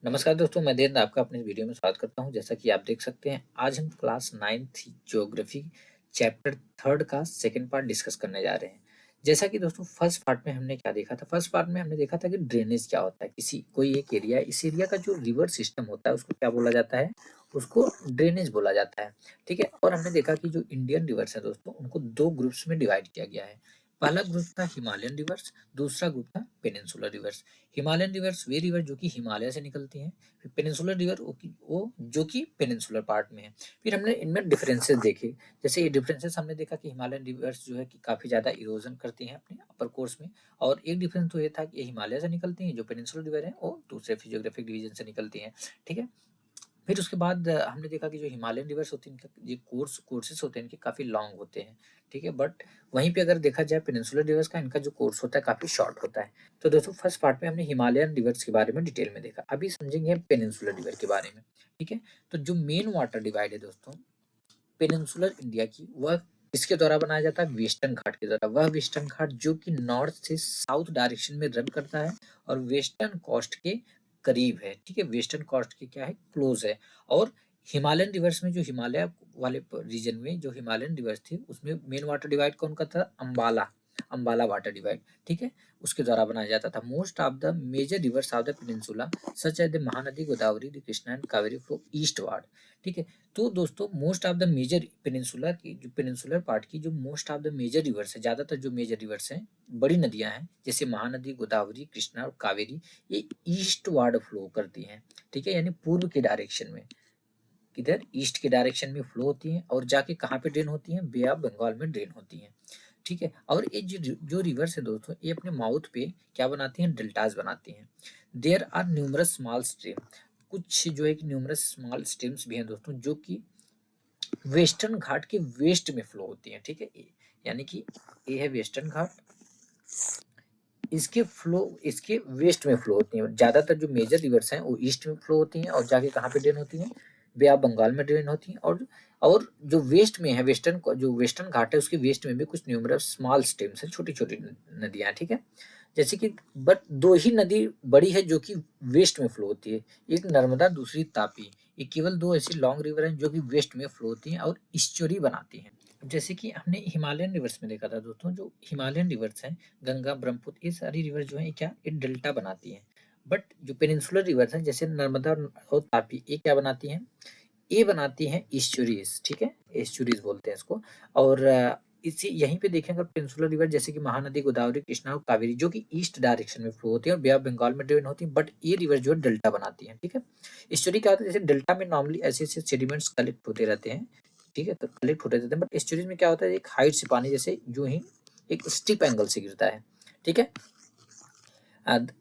नमस्कार दोस्तों, मैं देवेंद्र आपका अपने वीडियो में स्वागत करता हूं। जैसा कि आप देख सकते हैं, आज हम क्लास 9th ज्योग्राफी चैप्टर 3 का सेकंड पार्ट डिस्कस करने जा रहे हैं। जैसा कि दोस्तों फर्स्ट पार्ट में हमने क्या देखा था, फर्स्ट पार्ट में हमने देखा था कि ड्रेनेज क्या होता है। किसी कोई एक एरिया, इस एरिया का जो रिवर सिस्टम होता है उसको क्या बोला जाता है, उसको ड्रेनेज बोला जाता है। ठीक है। और हमने देखा कि जो इंडियन रिवर्स है दोस्तों, उनको दो ग्रुप्स में डिवाइड किया गया है। पहला ग्रुप था हिमालयन रिवर्स, दूसरा ग्रुप था peninsular reverse. Himalayan reverse way river जो कि हिमालय से निकलती हैं, फिर पेनिनसुलर रिवर वो जो कि पेनिनसुलर पार्ट में है। फिर हमने इनमें डिफरेंसेस देखे। जैसे ये डिफरेंसेस हमने देखा कि हिमालयन रिवर्स जो है कि काफ़ी ज़्यादा इरोजन करती हैं अपने अपर कोर्स में। और एक डिफरेंस तो ये था कि ये हिमालय से निकलती हैं, जो पेनिनसुलर रिवर है वो दूसरे फिजियोग्राफिक डिवीजन से निकलती हैं। ठीक है। फिर उसके बाद हमने देखा कि जो हिमालयन रिवर्स होती हैं, इनका ये कोर्सेस होते हैं इनके काफ़ी लॉन्ग होते हैं। ठीक है। बट वहीं पे अगर देखा जाए पेनिनसुलर रिवर्स का, इनका जो कोर्स होता है काफ़ी शॉर्ट होता है। तो दोस्तों फर्स्ट पार्ट में हमने हिमालयन रिवर्स के बारे में डिटेल में देखा। अभी समझेंगे पेनिनसुलर रिवर के बारे में। ठीक है। तो जो मेन वाटर डिवाइड है दोस्तों पेनिनसुलर इंडिया की, वह किसके द्वारा बनाया जाता है, वेस्टर्न घाट के द्वारा। वह वेस्टर्न घाट जो कि नॉर्थ से साउथ डायरेक्शन में रन करता है और वेस्टर्न कोस्ट के करीब है। ठीक है। वेस्टर्न कोस्ट के क्या है, क्लोज है। और हिमालयन रिवर्स में, जो हिमालय वाले रीजन में जो हिमालयन रिवर्स थी, उसमें मेन वाटर डिवाइड कौन करता था, अंबाला, अंबाला वाटर डिवाइड। ठीक है। उसके द्वारा बनाया जाता था। Most of the major rivers of the peninsula such as the Mahanadi, Godavari, the Krishna and Kaveri flow eastward. ठीक है। तो दोस्तों most of the major peninsular की, जो पेनिनसुलर पार्ट की जो most of the major rivers है, ज़्यादातर जो मेजर रिवर्स हैं, बड़ी नदियां हैं, जैसे महानदी, गोदावरी, कृष्णा और कावेरी, ये ईस्ट वार्ड फ्लो करती हैं। ठीक है। यानी पूर्व के डायरेक्शन में, किधर, ईस्ट के डायरेक्शन में फ्लो होती हैं और जाके कहाँ पे ड्रेन होती हैं, बे ऑफ बंगाल में ड्रेन होती हैं। ठीक है। और ये जो रिवर्स है दोस्तों, ये अपने माउथ पे क्या बनाती हैं, डेल्टाज बनाती हैं। There are numerous small stream, कुछ जो है कि न्यूमरस स्मॉल स्ट्रीम्स भी हैं दोस्तों, जो कि वेस्टर्न घाट के वेस्ट में फ्लो होती हैं। ठीक है। यानी कि ये है वेस्टर्न घाट, इसके वेस्ट में फ्लो होती हैं। ज्यादातर जो मेजर रिवर्स हैं वो ईस्ट में फ्लो होती हैं और जाके कहाँ पे ड्रेन होती हैं, बे ऑफ बंगाल में ड्रेन होती हैं। और जो वेस्ट में है, जो वेस्टर्न घाट है उसके वेस्ट में भी कुछ न्यूमरस स्मॉल स्ट्रीम्स हैं, छोटी छोटी नदियां। ठीक है। जैसे कि बट दो ही नदी बड़ी है जो कि वेस्ट में फ्लो होती है, एक नर्मदा, दूसरी तापी। ये केवल दो ऐसी लॉन्ग रिवर हैं जो कि वेस्ट में फ्लो होती हैं और ईस्चुरी बनाती हैं। जैसे कि हमने हिमालयन रिवर्स में देखा था दोस्तों, जो हिमालयन रिवर्स हैं, गंगा, ब्रह्मपुत्र, ये सारी रिवर जो है ये क्या, ये डेल्टा बनाती हैं। बट जो पेनिनसुलर रिवर्स हैं, जैसे नर्मदा और तापी, ये क्या बनाती हैं, ये बनाती हैं ईस्चुरीज। ठीक है। ईस्चुरीज बोलते हैं इसको। और इसी यहीं पे देखेंगे पेनिनसुलर रिवर, जैसे कि महानदी, गोदावरी, कृष्णा और कावेरी, जो कि ईस्ट डायरेक्शन में फ्लो होती है और बे ऑफ बंगाल में ड्रेन होती है। बट ये रिवर जो है डेल्टा बनाती है। ठीक है। ईस्चुरी क्या होता है, जैसे डेल्टा में नॉर्मली ऐसे ऐसे सेडिमेंट्स कलेक्ट होते रहते हैं। ठीक है। तो कलेक्ट होते रहते हैं, बट ईस्चुरीज में क्या होता है, एक हाइट से पानी जैसे यूं ही एक स्टीप एंगल से गिरता है। ठीक है।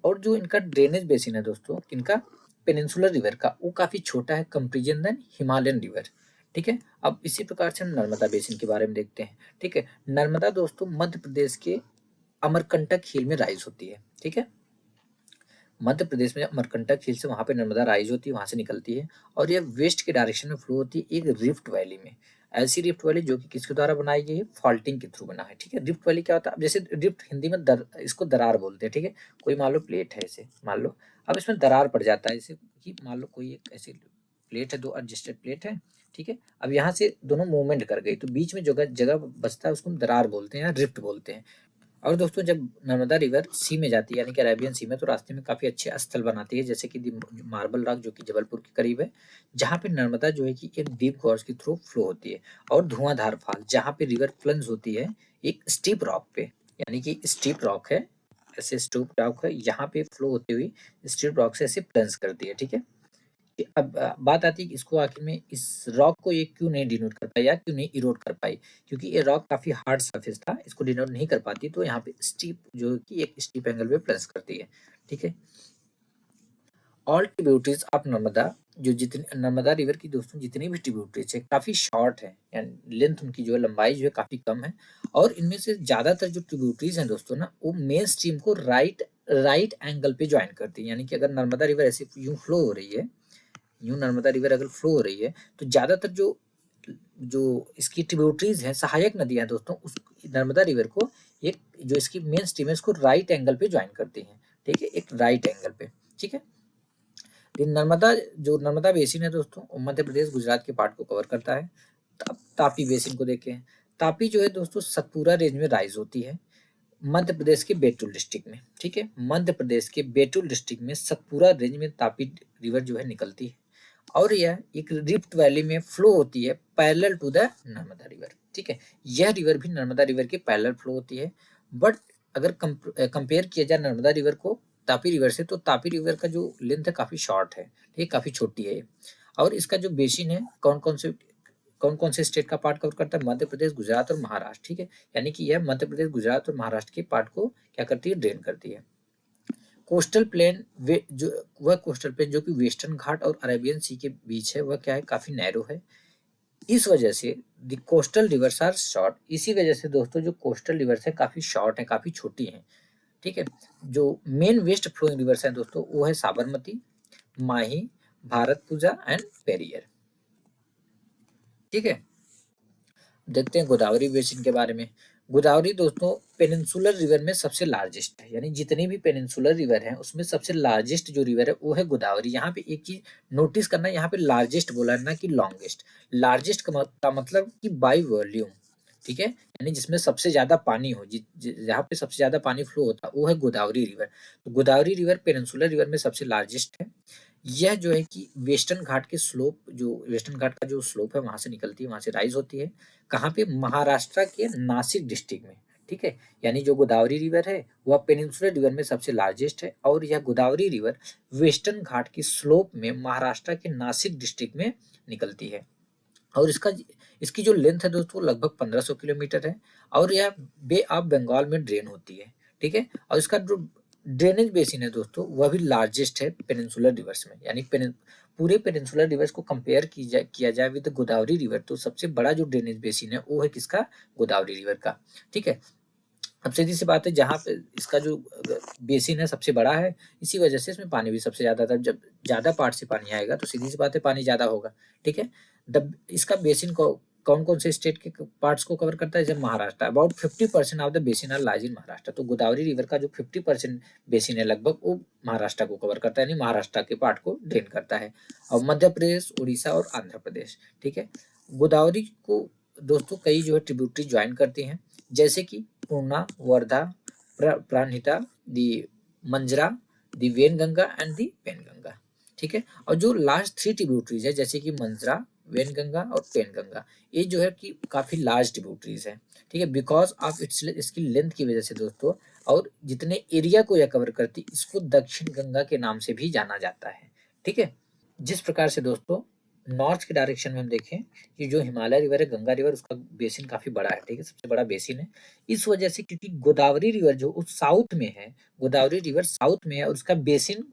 और जो इनका ड्रेनेज बेसिन है दोस्तों, इनका पेनिनसुलर रिवर का, वो काफी छोटा है कंपेरिजन देन हिमालयन रिवर। ठीक है। अब इसी प्रकार से हम नर्मदा बेसिन के बारे में देखते हैं। ठीक है। नर्मदा दोस्तों मध्य प्रदेश के अमरकंटक हिल में राइज होती है। ठीक है। मध्य प्रदेश में अमरकंटक हिल से वहां पे नर्मदा राइज होती है, वहां से निकलती है और यह वेस्ट के डायरेक्शन में फ्लो होती है, एक रिफ्ट वैली में। ऐसी रिफ्ट वैली जो कि किसके द्वारा बनाई गई है, फॉल्टिंग के थ्रू बना है। ठीक है। रिफ्ट वैली क्या होता है, अब जैसे रिफ्ट हिंदी में इसको दरार बोलते हैं। ठीक है। कोई मान लो प्लेट है, ऐसे मान लो, अब इसमें दरार पड़ जाता है, जैसे कि मान लो कोई एक ऐसी प्लेट है, दो एडजस्टेड प्लेट है। ठीक है। अब यहाँ से दोनों मूवमेंट कर गई, तो बीच में जगह जगह बचता है, उसको हम दरार बोलते हैं, रिफ्ट बोलते हैं। और दोस्तों जब नर्मदा रिवर सी में जाती है, यानी कि अरेबियन सी में, तो रास्ते में काफ़ी अच्छे स्थल बनाती है, जैसे कि मार्बल रॉक जो कि जबलपुर के करीब है, जहाँ पे नर्मदा जो है कि एक डीप गॉर्ज के थ्रू फ्लो होती है। और धुआंधार फाल, जहाँ पे रिवर प्लंज होती है एक स्टीप रॉक पे, यानी कि स्टीप रॉक है, ऐसे स्टीप रॉक है, यहाँ पे फ्लो होती हुई स्टीप रॉक से ऐसे प्लंज करती है। ठीक है। अब बात आती है कि इसको आखिर में इस रॉक को ये क्यों नहीं डिनोट कर पाई या क्यों नहीं इरोड कर पाई, क्योंकि ये रॉक काफी हार्ड सरफेस था, इसको डिनोट नहीं कर पाती, तो यहाँ पे स्टीप जो कि एक स्टीप एंगल पे प्लस करती है। ठीक है। ऑल ट्रिब्यूटरीज ऑफ नर्मदा, जो जितनी नर्मदा रिवर की दोस्तों जितनी भी ट्रिब्यूटरीज है काफी शॉर्ट है, यानी लेंथ उनकी जो है, लंबाई जो है काफी कम है। और इनमें से ज्यादातर जो ट्रिब्यूटरीज हैं दोस्तों ना, वो मेन स्ट्रीम को राइट राइट एंगल पे ज्वाइन करती है। यानी कि अगर नर्मदा रिवर ऐसे यूं फ्लो हो रही है, यूं नर्मदा रिवर अगर फ्लो हो रही है, तो ज्यादातर जो जो इसकी ट्रिब्यूटरीज हैं, सहायक नदियां हैं दोस्तों, उस नर्मदा रिवर को एक, जो इसकी मेन स्ट्रीम है, इसको राइट एंगल पे ज्वाइन करती हैं। ठीक है। एक राइट एंगल पे। ठीक है। ये नर्मदा बेसिन है दोस्तों, मध्य प्रदेश गुजरात के पार्ट को कवर करता है। तापी बेसिन को देखें, तापी जो है दोस्तों सतपुरा रेंज में राइज होती है मध्य प्रदेश के बैतूल डिस्ट्रिक्ट में। ठीक है, मध्य प्रदेश के बैतूल डिस्ट्रिक्ट में सतपुरा रेंज में तापी रिवर जो है निकलती है और यह एक रिफ्ट वैली में फ्लो होती है parallel to the Narmada river. ठीक है, यह रिवर भी नर्मदा रिवर के पैरेलल फ्लो होती है। बट अगर कंपेयर किया जाए नर्मदा रिवर को तापी रिवर से, तो तापी रिवर का जो लेंथ है काफी शॉर्ट है, ठीक है, काफी छोटी है। और इसका जो बेसिन है कौन कौन से स्टेट का पार्ट कवर करता है? मध्य प्रदेश, गुजरात और महाराष्ट्र। ठीक है, यानी कि यह मध्य प्रदेश, गुजरात और महाराष्ट्र के पार्ट को क्या करती है? ड्रेन करती है। कोस्टल प्लेन कोस्टल प्लेन जो कि वेस्टर्न घाट और अरेबियन सी के बीच है, वह क्या है? काफी नैरो है। इस वजह से the coastal rivers are short. इसी वजह से दोस्तों जो कोस्टल रिवर्स है काफी शॉर्ट है, काफी छोटी है। ठीक है, जो मेन वेस्ट फ्लोइंग रिवर्स है दोस्तों वो है साबरमती, माही, भारतपुजा एंड पेरियर। ठीक है, देखते हैं गोदावरी बेसिन के बारे में। गोदावरी दोस्तों पेनिनसुलर रिवर में सबसे लार्जेस्ट है, यानी जितनी भी पेनिनसुलर रिवर है उसमें सबसे लार्जेस्ट जो रिवर है वो है गोदावरी। यहाँ पे एक चीज नोटिस करना है, यहाँ पे लार्जेस्ट बोला है ना कि लॉन्गेस्ट। लार्जेस्ट का मतलब कि बाई वॉल्यूम। ठीक है, यानी जिसमें सबसे ज्यादा पानी हो, जहाँ पे सबसे ज्यादा पानी फ्लो होता है वो है गोदावरी रिवर। तो गोदावरी रिवर पेनिनसुलर रिवर में सबसे लार्जेस्ट है। यह जो है कि वेस्टर्न घाट के स्लोप, जो वेस्टर्न घाट का जो स्लोप है वहां से निकलती है, वहां से राइज होती है। कहाँ पे? महाराष्ट्र के नासिक डिस्ट्रिक्ट में। ठीक है, यानी जो गोदावरी रिवर है वह पेनिनसुलर रिवर में सबसे लार्जेस्ट है और यह गोदावरी रिवर वेस्टर्न घाट की स्लोप में महाराष्ट्र के नासिक डिस्ट्रिक्ट में निकलती है। और इसकी जो लेंथ है दोस्तों लगभग 1500 किलोमीटर है और यह बे ऑफ बंगाल में ड्रेन होती है। ठीक है, और इसका जो ड्रेनेज बेसिन है दोस्तों वह भी लार्जेस्ट है पेनिनसुलर रिवर्स में। यानी पूरे पेनिनसुलर रिवर्स को कंपेयर किया जाए विद गोदावरी रिवर, तो सबसे बड़ा जो ड्रेनेज बेसिन है वो है किसका? गोदावरी रिवर का। ठीक है, अब सीधी सी बात है, जहाँ पे इसका जो बेसिन है सबसे बड़ा है, इसी वजह से इसमें पानी भी सबसे ज्यादा था। जब ज्यादा पार्ट से पानी आएगा तो सीधी सी बात है पानी ज्यादा होगा। ठीक है, इसका बेसिन को कौन कौन से स्टेट के पार्ट्स को कवर करता है? जब Maharashtra, about 50% of the basin are lies in Maharashtra. तो गोदावरी रिवर का जो 50% बेसिन है लगभग वो महाराष्ट्र को कवर करता है, यानी महाराष्ट्र के पार्ट को ड्रेन करता है। और मध्य प्रदेश, उड़ीसा और आंध्र प्रदेश। ठीक है, गोदावरी को दोस्तों कई जो है ट्रिब्यूटरी ज्वाइन करती हैं, जैसे कि पूर्णा, वर्धा, प्राणहिता, दी मंजरा, दी वेनगंगा एंड दी पेनगंगा। ठीक है, और जो लास्ट 3 ट्रिब्यूटरीज है जैसे कि मंजरा, वेनगंगा और पेनगंगा, ये जो है कि काफी लार्ज ट्रिब्यूटरीज है। ठीक है, बिकॉज ऑफ इसकी लेंथ की वजह से दोस्तों, और जितने एरिया को यह कवर करती, इसको दक्षिण गंगा के नाम से भी जाना जाता है। ठीक है, जिस प्रकार से दोस्तों नॉर्थ के डायरेक्शन में हम देखें कि जो हिमालय रिवर है, गंगा रिवर, उसका बेसिन काफी बड़ा है। ठीक है, सबसे बड़ा बेसिन है। इस वजह से क्योंकि गोदावरी रिवर जो उस साउथ में है, गोदावरी रिवर साउथ में है और उसका बेसिन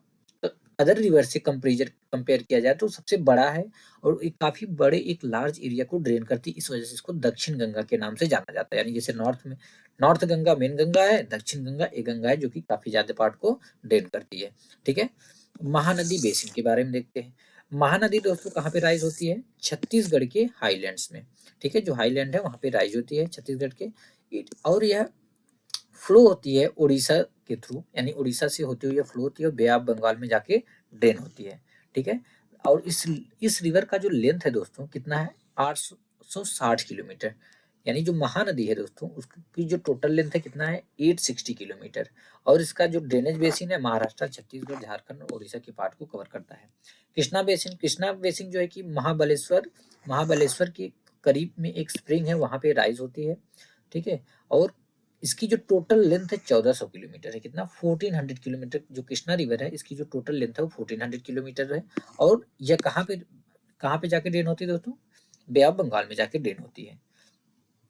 अदर रिवर से कंपेयर किया जाए तो सबसे बड़ा है और एक काफी बड़े एक लार्ज एरिया को ड्रेन करती है। इस वजह से इसको दक्षिण गंगा के नाम से जाना जाता है। यानी जैसे नॉर्थ में नॉर्थ गंगा मेन गंगा है, दक्षिण गंगा एक गंगा है जो कि काफी ज्यादा पार्ट को ड्रेन करती है। ठीक है, महानदी बेसिन के बारे में देखते हैं। महानदी दोस्तों कहाँ पे राइज होती है? छत्तीसगढ़ के हाईलैंड्स में। ठीक है, जो हाईलैंड है वहां पे राइज होती है छत्तीसगढ़ के। और यह फ्लो होती है उड़ीसा के थ्रू, यानी उड़ीसा से होती हुई फ्लो होती है और बे ऑफ बंगाल में जाके ड्रेन होती है। ठीक है, और इस रिवर का जो लेंथ है दोस्तों कितना है? 860 किलोमीटर। यानी जो महानदी है दोस्तों उसकी जो टोटल लेंथ है कितना है? 860 किलोमीटर। और इसका जो ड्रेनेज बेसिन है महाराष्ट्र, छत्तीसगढ़, झारखंड और उड़ीसा के पार्ट को कवर करता है। कृष्णा बेसिन जो है कि महाबलेश्वर के करीब में एक स्प्रिंग है, वहां पे राइज होती है। ठीक है, और इसकी जो टोटल लेंथ है 1400 किलोमीटर है। कितना? 1400 किलोमीटर। जो कृष्णा रिवर है इसकी जो टोटल लेंथ है वो 1400 किलोमीटर है। और यह कहाँ पे जाके ड्रेन होती है दोस्तों? बे ऑफ बंगाल में जाके ड्रेन होती है।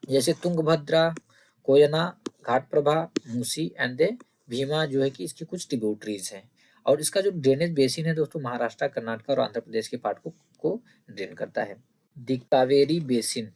जैसे तुंगभद्रा, कोयना, घाटप्रभा, मूसी एंड दे भीमा जो है कि इसकी कुछ ट्रिब्यूटरीज हैं। और इसका जो ड्रेनेज बेसिन है दोस्तों महाराष्ट्र, कर्नाटक और आंध्र प्रदेश के पार्ट को ड्रेन करता है। दी कावेरी बेसिन,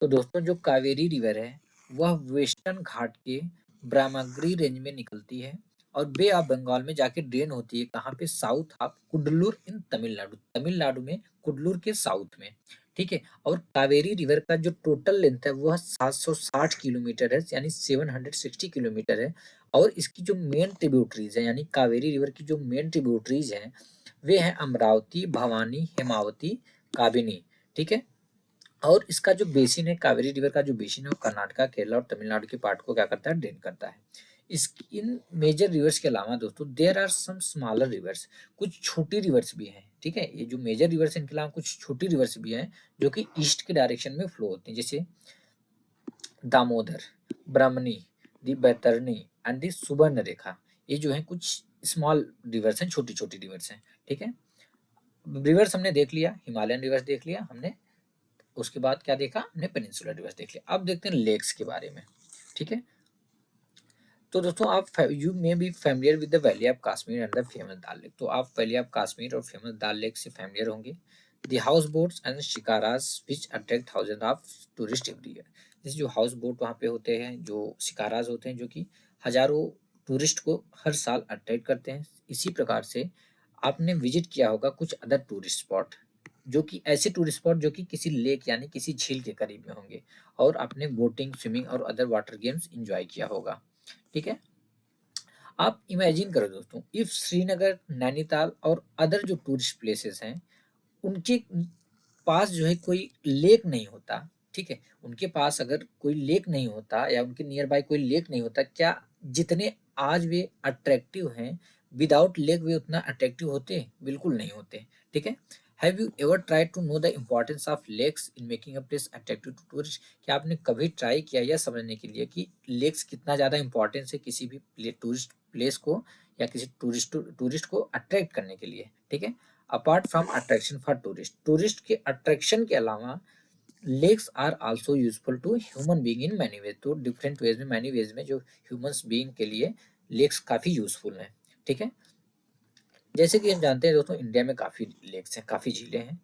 तो दोस्तों जो कावेरी रिवर है वह वेस्टर्न घाट के ब्रह्मगिरी रेंज में निकलती है और बे ऑफ बंगाल में जाके ड्रेन होती है। कहाँ पे? साउथ ऑफ कुडलूर इन तमिलनाडु। तमिलनाडु में कुडलूर के साउथ में। ठीक है, और कावेरी रिवर का जो टोटल लेंथ है वह 760 किलोमीटर है, यानी 760 किलोमीटर है। और इसकी जो मेन ट्रिब्यूटरीज है यानी कावेरी रिवर की जो मेन ट्रिब्यूटरीज हैं वे हैं अमरावती, भवानी, हेमावती, काबिनी। ठीक है, और इसका जो बेसिन है, कावेरी रिवर का जो बेसिन है वो कर्नाटका, केरला और तमिलनाडु के पार्ट को क्या करता है, ड्रेन करता है। इस इन मेजर रिवर्स के अलावा दोस्तों there are some smaller rivers, कुछ छोटी रिवर्स भी हैं। ठीक है, ये जो मेजर रिवर्स है इनके अलावा कुछ छोटी रिवर्स भी हैं जो कि ईस्ट के डायरेक्शन में फ्लो होती हैं, जैसे दामोदर, ब्राह्मणी, दी बैतरणी एंड दी सुबर्ण रेखा। ये जो है कुछ स्मॉल रिवर्स हैं, छोटी छोटी रिवर्स हैं। ठीक है, रिवर्स हमने देख लिया, हिमालयन रिवर्स देख लिया हमने, उसके बाद क्या देखा हमने, पेनिनसुलर रिवर्स देख लिया। अब देखते हैं लेक्स के बारे में। ठीक है, तो दोस्तों आप you may be familiar with the valley of Kashmir and the famous Dal lake. तो आप वैली ऑफ कश्मीर और फेमस दाल लेक से फेमिलियर होंगे। The house boats and shikaras which attract thousand of tourist every year. जैसे जो हाउस बोट वहाँ पे होते हैं, जो शिकाराज होते हैं, जो कि हजारों टूरिस्ट को हर साल अट्रैक्ट करते हैं। इसी प्रकार से आपने विजिट किया होगा कुछ अदर टूरिस्ट स्पॉट, जो कि ऐसे टूरिस्ट स्पॉट जो कि किसी लेक यानी किसी झील के करीब में होंगे, और आपने बोटिंग, स्विमिंग और अदर वाटर गेम्स एंजॉय किया होगा। ठीक है, आप इमेजिन करो दोस्तों, इफ श्रीनगर, नैनीताल और अदर जो टूरिस्ट प्लेसेस हैं उनके पास जो है कोई लेक नहीं होता। ठीक है, उनके पास अगर कोई लेक नहीं होता या उनके नियर बाय कोई लेक नहीं होता, क्या जितने आज वे अट्रैक्टिव हैं विदाउट लेक वे उतना अट्रैक्टिव होते? बिल्कुल नहीं होते। ठीक है, have you ever try to know the importance of lakes in making a place attractive to tourist? क्या आपने कभी ट्राई किया यह समझने के लिए कि लेक्स कितना ज़्यादा इंपॉर्टेंस है किसी भी टूरिस्ट प्लेस को या किसी टूरिस्ट को अट्रैक्ट करने के लिए? ठीक है, apart from attraction for tourist, tourist के अट्रैक्शन के अलावा lakes are also useful to human being in many ways. तो डिफरेंट वेज में, मैनी वेज में जो ह्यूमंस बीइंग के लिए लेक्स काफ़ी यूजफुल हैं। ठीक है, जैसे कि हम जानते हैं दोस्तों इंडिया में काफ़ी लेक्स हैं, काफ़ी झीलें हैं,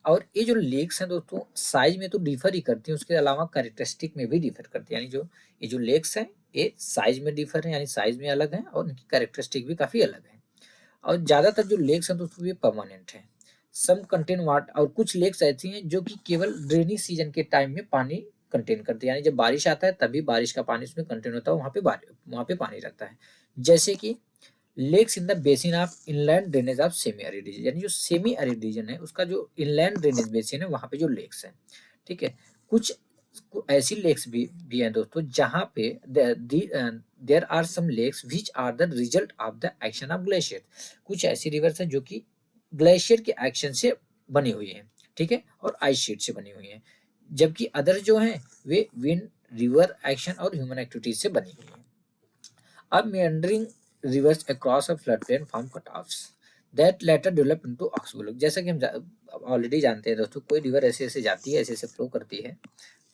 और ये जो लेक्स हैं दोस्तों साइज में तो डिफर ही करती हैं, उसके अलावा कैरेक्टरिस्टिक में भी डिफर करती है। यानी जो ये जो लेक्स हैं ये साइज में डिफर है, यानी साइज में अलग है, और इनकी कैरेक्टरिस्टिक भी काफ़ी अलग है। और ज़्यादातर जो लेक्स हैं दोस्तों ये परमानेंट हैं। सम कंटेन वाट, और कुछ लेक्स ऐसी हैं जो कि केवल ड्रेनी सीजन के टाइम में पानी कंटेन करती है, यानी जब बारिश आता है तभी बारिश का पानी उसमें कंटेन होता है, वहाँ पे पानी रहता है। जैसे कि lakes in the basin of inland drainage of semi arid region, यानी जो सेमी एरिड रीजन है उसका जो इनलैंड ड्रेनेज बेसिन है वहाँ पे जो लेक्स हैं। ठीक है, कुछ ऐसी लेक्स भी हैं दोस्तों जहाँ पे there are some lakes which are the result of the action of glacier. कुछ ऐसी रिवर्स हैं जो कि ग्लेशियर के एक्शन से बनी हुई हैं। ठीक है, और आइस शीट से बनी हुई हैं, जबकि अदर जो हैं वे विंड, रिवर एक्शन और ह्यूमन एक्टिविटीज से बनी हुई हैं। अब meandering rivers across a floodplain form cutoffs that later develop into oxbow। जैसा कि हम ऑलरेडी जानते हैं दोस्तों, कोई रिवर ऐसे ऐसे जाती है, ऐसे ऐसे फ्लो करती है,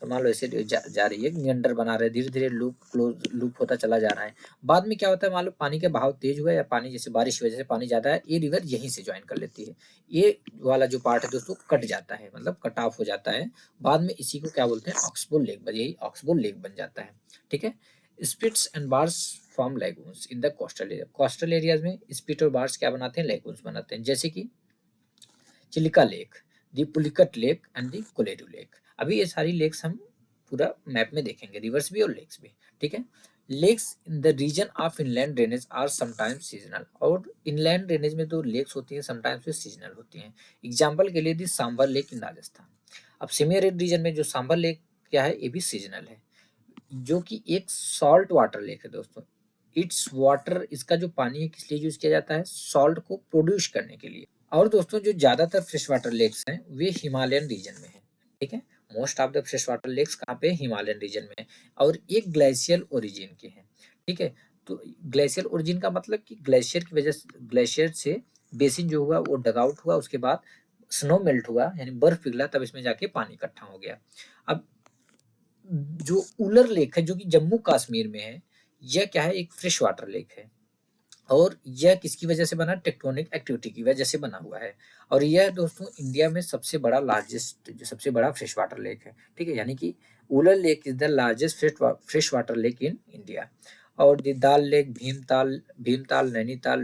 तो मान लो ऐसे जा रही है, मियंडर बना रहे, धीरे धीरे लूप होता चला जा रहा है। बाद में क्या होता है, मान लो पानी का बहाव तेज हुआ या पानी जैसे बारिश की वजह से पानी ज्यादा है, ये रिवर यहीं से ज्वाइन कर लेती है, ये वाला जो पार्ट है दोस्तों कट जाता है, मतलब कट ऑफ हो जाता है। बाद में इसी को क्या बोलते हैं, ऑक्सबो लेक, यही ऑक्सबो लेक बन जाता है। ठीक है, spits and bars form lagoons in the coastal area. Coastal areas में स्पिट और बार्स क्या बनाते हैं, लेगून्स बनाते हैं, जैसे कि Chilika lake, the Pulicat lake and the Kolleru lake. अभी ये सारी लेक्स हम पूरा मैप में देखेंगे, रिवर्स भी और लेक्स भी। ठीक है, lakes in the region of inland drainage are sometimes seasonal, और इनलैंड ड्रेनेज में तो लेक्स होती हैं समटाइम्स वे सीजनल होती हैं। एग्जाम्पल के लिए दी सांबर लेक इन राजस्थान। अब सेमी एरिड रीजन में जो सांबर लेक क्या है, ये भी सीजनल है, जो कि एक सॉल्ट वाटर लेक है दोस्तों। इट्स वाटर, इसका जो पानी है किस लिए यूज किया जाता है, सॉल्ट को प्रोड्यूस करने के लिए। और दोस्तों जो ज्यादातर फ्रेश वाटर लेक्स हैं वे हिमालयन रीजन में है। ठीक है, most of the fresh water lakes कहाँ पे, हिमालयन रीजन में है, और एक ग्लेशियल ओरिजिन के हैं। ठीक है, तो ग्लेशियल ओरिजिन का मतलब कि ग्लेशियर की वजह से, ग्लेशियर से बेसिन जो हुआ वो डग आउट हुआ, उसके बाद स्नो मेल्ट हुआ यानी बर्फ पिघला, तब इसमें जाके पानी इकट्ठा हो गया। अब जो उलर लेक है जो कि जम्मू कश्मीर में है, यह क्या है, एक फ्रेश वाटर लेक है, और यह किसकी वजह से बना, टेक्टोनिक एक्टिविटी की वजह से बना हुआ है। और यह दोस्तों इंडिया में सबसे बड़ा लार्जेस्ट, जो सबसे बड़ा फ्रेश वाटर लेक है। ठीक है, यानी कि Wular lake is the largest fresh water lake in India. और the Dal lake, Bhimtal, Nainital,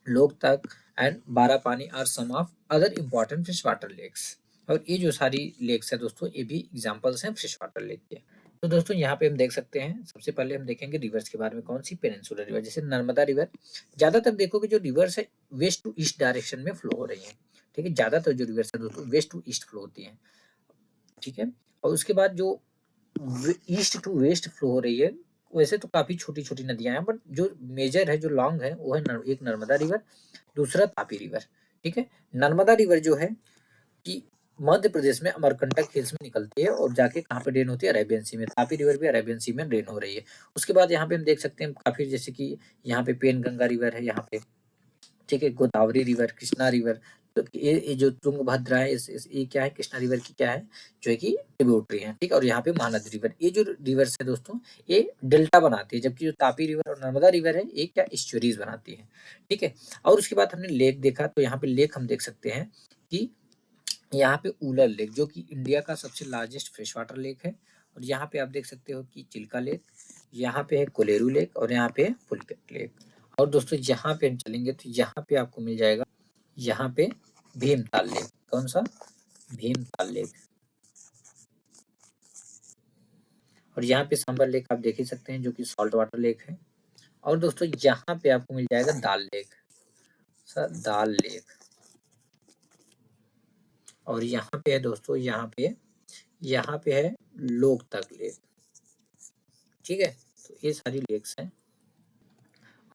Loktak and Barapani are some of other important fresh water lakes. और ये जो सारी लेक्स है दोस्तों ये भी एग्जांपल्स हैं फ्रेश वाटर लेक के। तो दोस्तों यहाँ पे हम देख सकते हैं, सबसे पहले हम देखेंगे रिवर्स के बारे में। कौन सी? पेनिनसुलर रिवर, जैसे नर्मदा रिवर। ज़्यादातर देखोगे जो रिवर्स है वेस्ट टू ईस्ट डायरेक्शन में फ्लो हो रही है, ठीक है। ज़्यादातर जो रिवर्स है दोस्तों वेस्ट टू ईस्ट फ्लो होती है, ठीक है। और उसके बाद जो ईस्ट टू वेस्ट फ्लो हो रही है, वैसे तो काफ़ी छोटी-छोटी नदियाँ हैं, बट जो मेजर है, जो लॉन्ग है, वो है एक नर्मदा रिवर, दूसरा तापी रिवर, ठीक है। नर्मदा रिवर जो है कि मध्य प्रदेश में अमरकंटक हिल्स में निकलती है और जाके कहाँ पे ड्रेन होती है? अरेबियन सी में। तापी रिवर भी अरेबियन सी में ड्रेन हो रही है। उसके बाद यहाँ पे हम देख सकते हैं काफ़ी, जैसे कि यहाँ पे पेनगंगा रिवर है यहाँ पे, ठीक है। गोदावरी रिवर, कृष्णा रिवर, तो ये जो तुंगभद्रा है, इस ये क्या है? कृष्णा रिवर की क्या है? जो है कि ट्रिब्यूटरी है, ठीक है। और यहाँ पे महानदी रिवर, ये जो रिवर्स है दोस्तों, ये डेल्टा बनाती है, जबकि जो तापी रिवर और नर्मदा रिवर है, ये क्या? एस्चुअरीज बनाती है, ठीक है। और उसके बाद हमने लेक देखा, तो यहाँ पे लेक हम देख सकते हैं कि यहाँ पे उलर लेक, जो कि इंडिया का सबसे लार्जेस्ट फ्रेश वाटर लेक है। और यहाँ पे आप देख सकते हो कि चिल्का लेक, यहाँ पे है कोलेरू लेक, और यहाँ पे है पुलिकट लेक। और दोस्तों यहाँ पे हम चलेंगे तो यहाँ पे आपको मिल जाएगा, यहाँ पे भीमताल लेक। कौन सा? भीमताल लेक। और यहाँ पे सांबर लेक आप देख ही सकते हैं, जो कि सॉल्ट वाटर लेक है। और दोस्तों यहाँ पे आपको मिल जाएगा दाल लेक, सर दाल लेक। और यहाँ पे है दोस्तों, यहाँ पे है लोकतक लेक, ठीक है। तो ये सारी लेक्स हैं।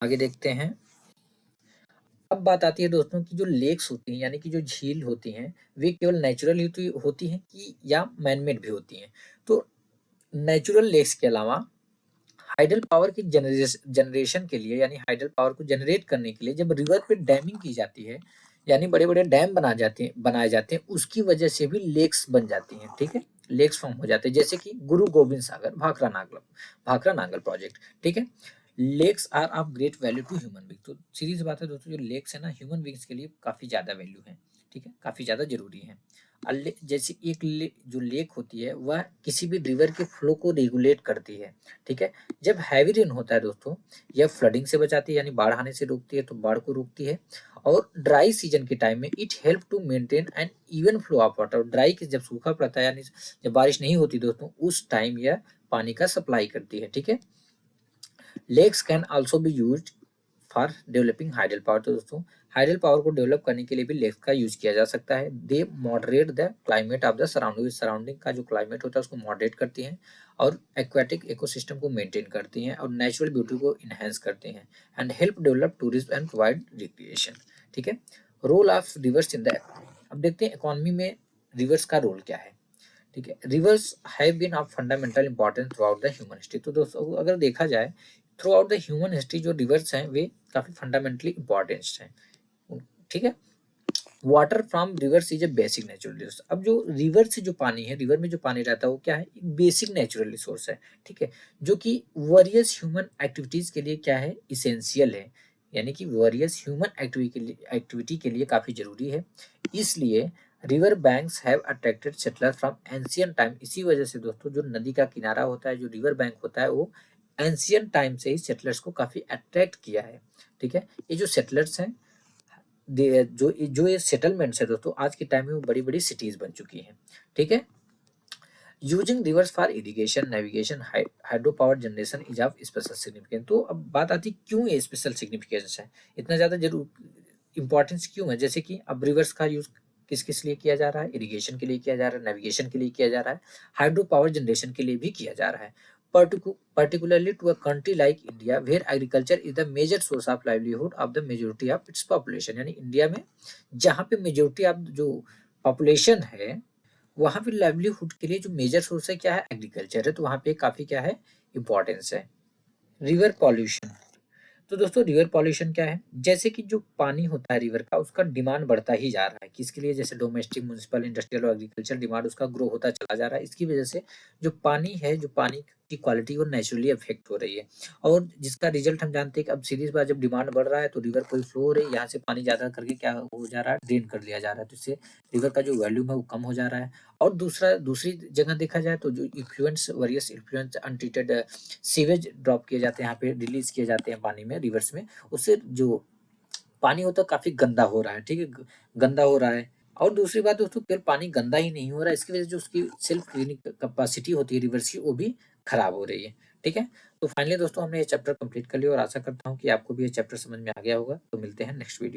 आगे देखते हैं। अब बात आती है दोस्तों कि जो लेक्स होती हैं, यानी कि जो झील होती हैं, वे केवल नेचुरल होती हैं कि या मैनमेड भी होती हैं। तो नेचुरल लेक्स के अलावा हाइडल पावर की जनरेशन के लिए, यानी हाइडल पावर को जनरेट करने के लिए जब रिवर पे डैमिंग की जाती है, यानी बड़े-बड़े डैम बनाए जाते हैं, उसकी वजह से भी लेक्स बन जाती हैं, ठीक है। लेक्स फॉर्म हो जाते हैं, जैसे कि गुरु गोविंद सागर, भाखरा नागल प्रोजेक्ट, ठीक है। Lakes are of great value to human being. तो सीधी सी बात है दोस्तों, जो लेक्स है ना, ह्यूमन बीइंग्स के लिए काफी ज्यादा वैल्यू है, ठीक है, काफी ज्यादा जरूरी है। जैसे एक जो लेक होती है, वह किसी भी रिवर के फ्लो को रेगुलेट करती है, ठीक है। जब हैवी रेन होता है दोस्तों, यह फ्लडिंग से बचाती है, यानी बाढ़ आने से रोकती है, तो बाढ़ को रोकती है। और ड्राई सीजन के टाइम में it help to maintain an even flow of water. Dry के जब सूखा पड़ता है, यानी जब बारिश नहीं होती दोस्तों, उस टाइम यह पानी का सप्लाई करती है, ठीक है। Lakes can also be used for developing hydel power. तो दोस्तों हाइडल पावर को डेवलप करने के लिए भी लेक्स का यूज किया जा सकता है। They moderate the climate of the surrounding का जो क्लाइमेट होता है उसको मॉडरेट करती हैं, और एक्वेटिक इकोसिस्टम को मेंटेन करती हैं, और नेचुरल ब्यूटी को इनहेंस करते हैं, and help develop tourism and provide recreation, ठीक है। Role of rivers in the, अब देखते हैं इकोनॉमी में रिवर्स का रोल क्या है, ठीक है। Rivers have been of fundamental importance throughout the human history. तो दोस्तों अगर देखा जाए throughout the human history, जो रिवर्स हैं वे काफी फंडामेंटली इंपॉर्टेंट हैं, ठीक है। Water from rivers is a basic natural resource. अब जो रिवर से जो पानी है, रिवर में जो पानी रहता है, वो क्या है? एक बेसिक नेचुरल रिसोर्स है, ठीक है, जो कि वेरियस ह्यूमन एक्टिविटीज के लिए क्या है? इसेंशियल है, यानी कि वेरियस ह्यूमन एक्टिविटी के लिए काफी जरूरी है। इसलिए river banks have attracted settlers from ancient time. इसी वजह से दोस्तों जो नदी का किनारा होता है, जो रिवर बैंक होता है, वो एंशियंट टाइम से ही सेटलर्स को काफी अट्रैक्ट किया है, ठीक है। ये जो सेटलर्स हैं, जो ये सेटलमेंट्स है दोस्तों, आज के टाइम में वो बड़ी बड़ी सिटीज बन चुकी हैं, ठीक है। Using reverse for irrigation, navigation, hydro power generation is of special significance. तो अब बात आती है क्यों ये स्पेशल सिग्निफिकेंस है, इतना ज्यादा जरूर इंपॉर्टेंस क्यों है? जैसे कि अब रिवर्स का यूज किस किस लिए किया जा रहा है? इरिगेशन के लिए किया जा रहा है, नेविगेशन के लिए किया जा रहा है, हाइड्रो पावर जनरेशन के लिए भी किया जा रहा है। Particularly to a country like India, where agriculture is the major source of livelihood of the majority of its population। यानी इंडिया में जहाँ पे मेजोरिटी ऑफ जो पॉपुलेशन है, वहाँ पे लाइवलीहुड के लिए जो मेजर सोर्स है क्या है? एग्रीकल्चर है। तो वहाँ पे काफी क्या है? इंपॉर्टेंस है। River pollution. तो दोस्तों रिवर पॉल्यूशन क्या है? जैसे कि जो पानी होता है रिवर का, उसका डिमांड बढ़ता ही जा रहा है, किसके लिए? जैसे डोमेस्टिक, म्युनिसिपल, इंडस्ट्रियल और एग्रीकल्चर डिमांड उसका ग्रो होता चला जा रहा है। इसकी वजह से जो पानी है, जो पानी की क्वालिटी वो नेचुरली अफेक्ट हो रही है, और जिसका रिजल्ट हम जानते हैं कि अब सीरीज बार जब डिमांड बढ़ रहा है तो रिवर कोई फ्लो हो रही है, यहाँ से पानी ज्यादा करके क्या हो जा रहा है? ड्रेन कर लिया जा रहा है, तो इससे रिवर का जो वॉल्यूम है वो कम हो जा रहा है। और दूसरी जगह देखा जाए तो जो influence, various influence, untreated sewage drop किए जाते हैं, यहाँ पे रिलीज किए जाते हैं पानी में, रिवर्स में, उससे जो पानी होता है काफी गंदा हो रहा है, ठीक है, गंदा हो रहा है। और दूसरी बात दोस्तों, केवल पानी गंदा ही नहीं हो रहा है, इसकी वजह से जो उसकी सेल्फ क्लीनिंग कैपेसिटी होती है रिवर्स की, वो भी खराब हो रही है। ठीक है, तो फाइनली दोस्तों हमने ये चैप्टर कंप्लीट कर लिया और आशा करता हूँ कि आपको भी ये चैप्टर समझ में आ गया होगा। तो मिलते हैं नेक्स्ट वीडियो।